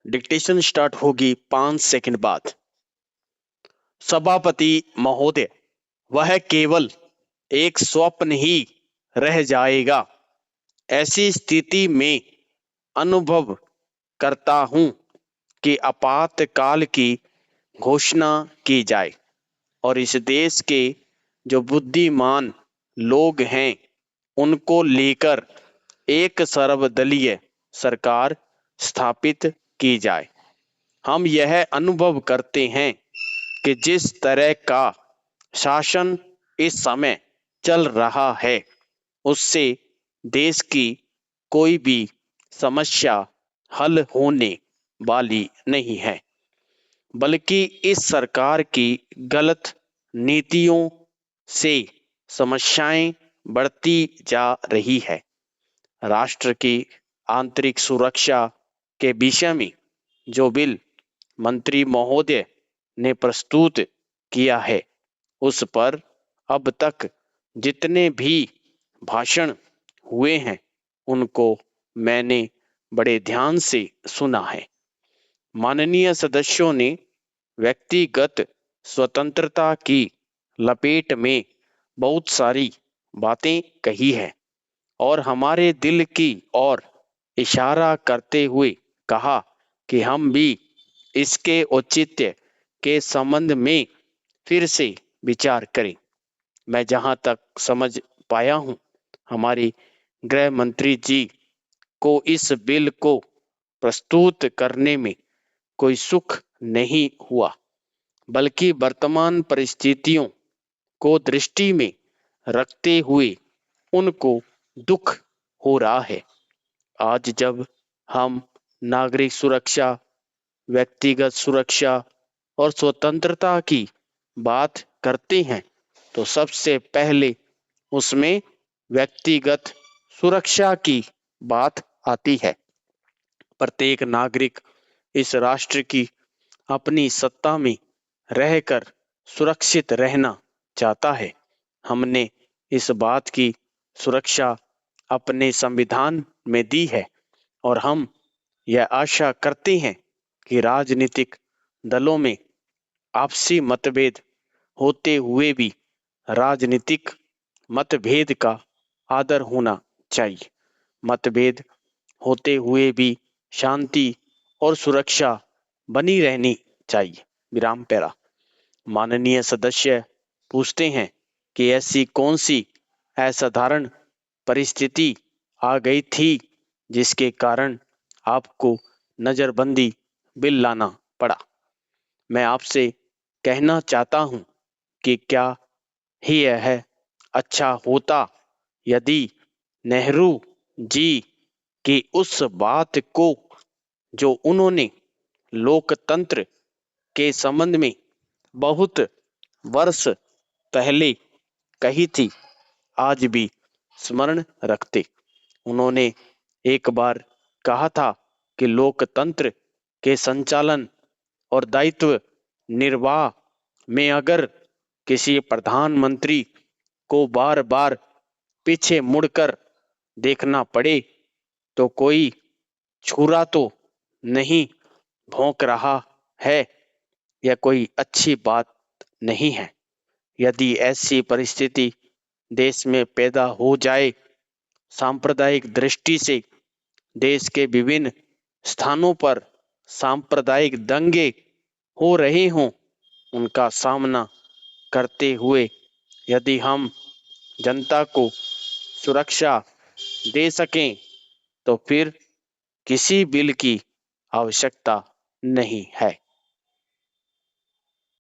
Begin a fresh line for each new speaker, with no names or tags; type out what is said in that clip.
Dictation start होगी 5 second बाद। सभापति महोदय, वह केवल एक स्वप्न ही रह जाएगा। ऐसी स्थिति में अनुभव करता हूं कि आपातकाल की घोषणा की जाए और इस देश के जो बुद्धिमान लोग हैं उनको लेकर एक सर्वदलीय सरकार स्थापित की जाए। हम यह अनुभव करते हैं कि जिस तरह का शासन इस समय चल रहा है उससे देश की कोई भी समस्या हल होने वाली नहीं है, बल्कि इस सरकार की गलत नीतियों से समस्याएं बढ़ती जा रही है। राष्ट्र की आंतरिक सुरक्षा के विषय में जो बिल मंत्री महोदय ने प्रस्तुत किया है उस पर अब तक जितने भी भाषण हुए हैं उनको मैंने बड़े ध्यान से सुना है। माननीय सदस्यों ने व्यक्तिगत स्वतंत्रता की लपेट में बहुत सारी बातें कही है और हमारे दिल की ओर इशारा करते हुए कहा कि हम भी इसके औचित्य के संबंध में फिर से विचार करें। मैं जहां तक समझ पाया हूं, हमारे गृह मंत्री जी को इस बिल को प्रस्तुत करने में कोई सुख नहीं हुआ, बल्कि वर्तमान परिस्थितियों को दृष्टि में रखते हुए उनको दुख हो रहा है। आज जब हम नागरिक सुरक्षा, व्यक्तिगत सुरक्षा और स्वतंत्रता की बात करते हैं तो सबसे पहले उसमें व्यक्तिगत सुरक्षा की बात आती है। प्रत्येक नागरिक इस राष्ट्र की अपनी सत्ता में रहकर सुरक्षित रहना चाहता है। हमने इस बात की सुरक्षा अपने संविधान में दी है और हम यह आशा करते हैं कि राजनीतिक दलों में आपसी मतभेद होते हुए भी राजनीतिक मतभेद का आदर होना चाहिए। मतभेद होते हुए भी शांति और सुरक्षा बनी रहनी चाहिए। विराम पैरा। माननीय सदस्य पूछते हैं कि ऐसी कौन सी असाधारण परिस्थिति आ गई थी जिसके कारण आपको नजरबंदी बिल लाना पड़ा। मैं आपसे कहना चाहता हूं कि क्या ही यह अच्छा होता यदि नेहरू जी की उस बात को जो उन्होंने लोकतंत्र के संबंध में बहुत वर्ष पहले कही थी आज भी स्मरण रखते। उन्होंने एक बार कहा था कि लोकतंत्र के संचालन और दायित्व निर्वाह में अगर किसी प्रधानमंत्री को बार बार पीछे मुड़कर देखना पड़े तो कोई छुरा तो नहीं भौंक रहा है, यह कोई अच्छी बात नहीं है। यदि ऐसी परिस्थिति देश में पैदा हो जाए, सांप्रदायिक दृष्टि से देश के विभिन्न स्थानों पर सांप्रदायिक दंगे हो रहे हों, उनका सामना करते हुए यदि हम जनता को सुरक्षा दे सकें तो फिर किसी बिल की आवश्यकता नहीं है।